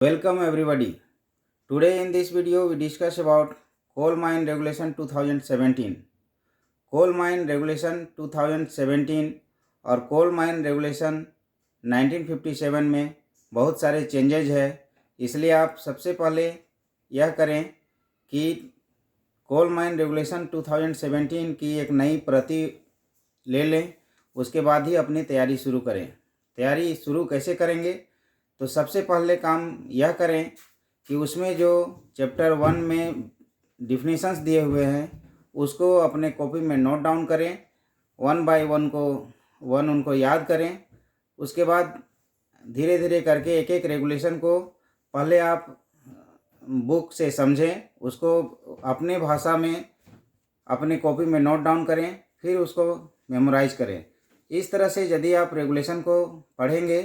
Welcome everybody. Today in this video we discuss about Coal Mine Regulation 2017. Coal Mine Regulation 2017 और Coal Mine Regulation 1957 में बहुत सारे changes है, इसलिए आप सबसे पहले यह करें कि कोल माइन रेगुलेशन 2017 की एक नई प्रति ले लें, उसके बाद ही अपनी तैयारी शुरू करें। तैयारी शुरू कैसे करेंगे? तो सबसे पहले काम यह करें कि उसमें जो चैप्टर 1 में डिफिनीशंस दिए हुए हैं उसको अपने कॉपी में नोट डाउन करें, 1 बाय 1 उनको याद करें। उसके बाद धीरे धीरे करके एक एक रेगुलेशन को पहले आप बुक से समझें, उसको अपने भाषा में अपने कॉपी में नोट डाउन करें, फिर उसको मेमोराइज करें। इस तरह से यदि आप रेगुलेशन को पढ़ेंगे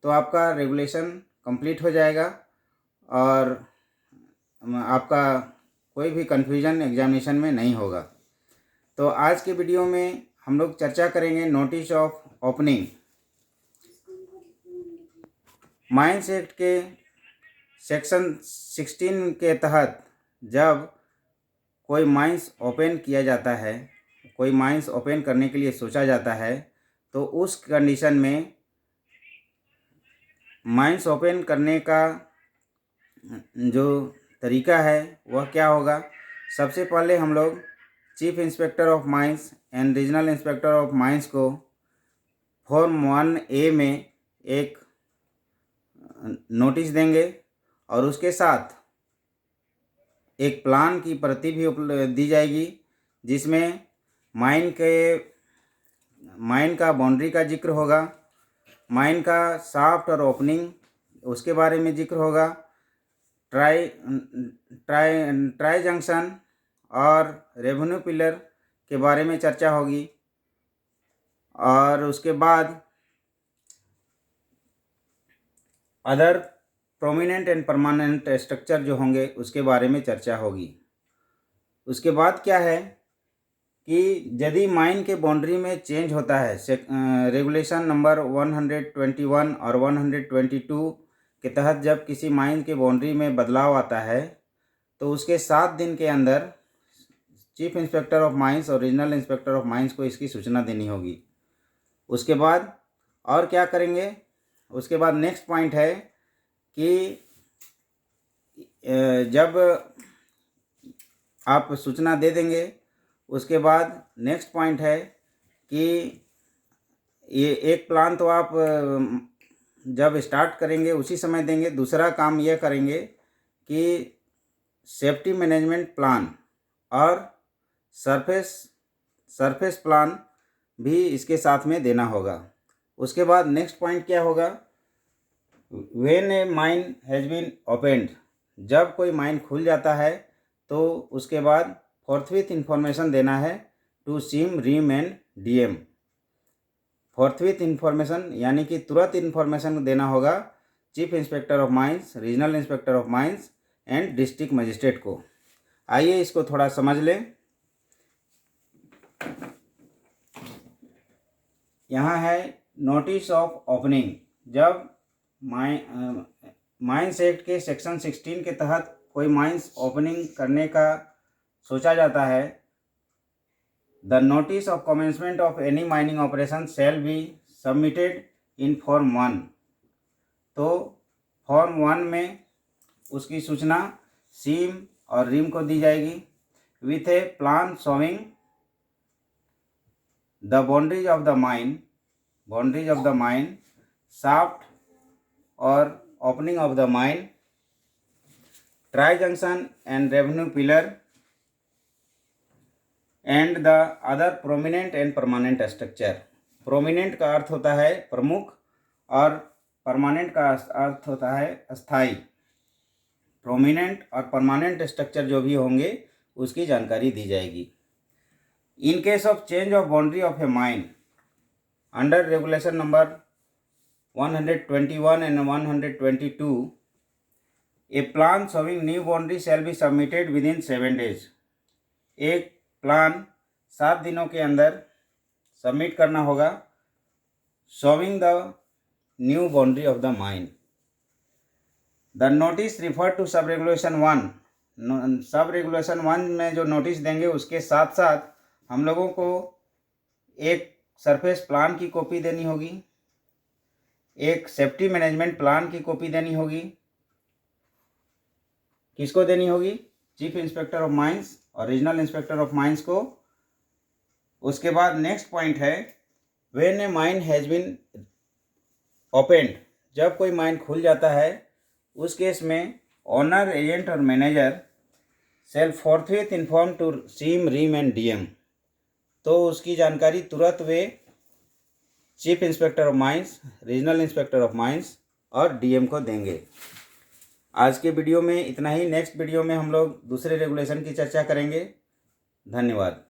तो आपका रेगुलेशन कंप्लीट हो जाएगा और आपका कोई भी कन्फ्यूजन एग्जामिनेशन में नहीं होगा। तो आज के वीडियो में हम लोग चर्चा करेंगे notice of opening. Mines act के सेक्शन 16 के तहत जब कोई माइंस ओपन किया जाता है, कोई माइंस ओपन करने के लिए सोचा जाता है, तो उस कंडीशन में माइंस ओपन करने का जो तरीका है वह क्या होगा। सबसे पहले हम लोग chief inspector of mines and regional inspector of mines को फॉर्म 1A में एक नोटिस देंगे और उसके साथ एक प्लान की प्रति भी दी जाएगी, जिसमें माइन का बाउंड्री का जिक्र होगा, माइन का शाफ्ट और ओपनिंग उसके बारे में जिक्र होगा, ट्राई जंक्शन और रेवेन्यू पिलर के बारे में चर्चा होगी, और उसके बाद other prominent and permanent structure जो होंगे उसके बारे में चर्चा होगी। उसके बाद क्या है कि यदि माइन के बाउंड्री में चेंज होता है, रेगुलेशन नंबर 121 और 122 के तहत जब किसी माइन के बाउंड्री में बदलाव आता है तो उसके 7 दिन के अंदर चीफ इंस्पेक्टर ऑफ माइंस और रीजनल इंस्पेक्टर ऑफ माइंस को इसकी सूचना देनी होगी। उसके बाद और क्या करेंगे? उसके बाद नेक्स्ट पॉइंट है कि जब आप सूचना दे देंगे, उसके बाद नेक्स्ट पॉइंट है कि ये एक प्लान तो आप जब स्टार्ट करेंगे उसी समय देंगे। दूसरा काम यह करेंगे कि सेफ्टी मैनेजमेंट प्लान और सरफेस प्लान भी इसके साथ में देना होगा। उसके बाद नेक्स्ट पॉइंट क्या होगा? When a mine has been opened, जब कोई माइन खुल जाता है तो उसके बाद फोर्थविथ इंफॉर्मेशन देना है to CIM, RIM and DM. Forthwith information यानी कि तुरंत इंफॉर्मेशन देना होगा chief inspector of mines, regional inspector of mines and district magistrate को। आइए इसको थोड़ा समझ लें। यहाँ है नोटिस ऑफ ओपनिंग। जब माइंस एक्ट के सेक्शन 16 के तहत कोई माइंस ओपनिंग करने का सोचा जाता है, the notice of commencement of any mining operation shell be submitted in form 1। तो फॉर्म 1 में उसकी सूचना सीम और रीम को दी जाएगी with a plan showing the boundaries of the mine, shaft और opening of the mine, tri junction and revenue pillar and the other prominent and permanent structure. Prominent का अर्थ होता है प्रमुख और परमानेंट का अर्थ होता है अस्थाई। प्रोमिनेंट और परमानेंट स्ट्रक्चर जो भी होंगे उसकी जानकारी दी जाएगी। In case of change of boundary of a mine under regulation number 121 and 122, a plan showing new boundary shall be submitted within 7 days। एक प्लान 7 दिनों के अंदर सबमिट करना होगा showing the new boundary of the mine. The notice refer to sub regulation 1। Sub regulation 1 में जो notice देंगे उसके साथ साथ हम लोगों को एक सरफेस प्लान की कॉपी देनी होगी, एक सेफ्टी मैनेजमेंट प्लान की कॉपी देनी होगी। किसको देनी होगी? चीफ इंस्पेक्टर ऑफ माइंस और रीजनल इंस्पेक्टर ऑफ माइंस को। उसके बाद नेक्स्ट पॉइंट है, when a mine has been opened, जब कोई माइन खुल जाता है उस केस में ओनर, एजेंट और manager shall forthwith inform to CIM, RIM and DM. तो उसकी जानकारी तुरंत वे chief inspector of mines, regional inspector of mines और डीएम को देंगे। आज के वीडियो में इतना ही। नेक्स्ट वीडियो में हम लोग दूसरे रेगुलेशन की चर्चा करेंगे। धन्यवाद।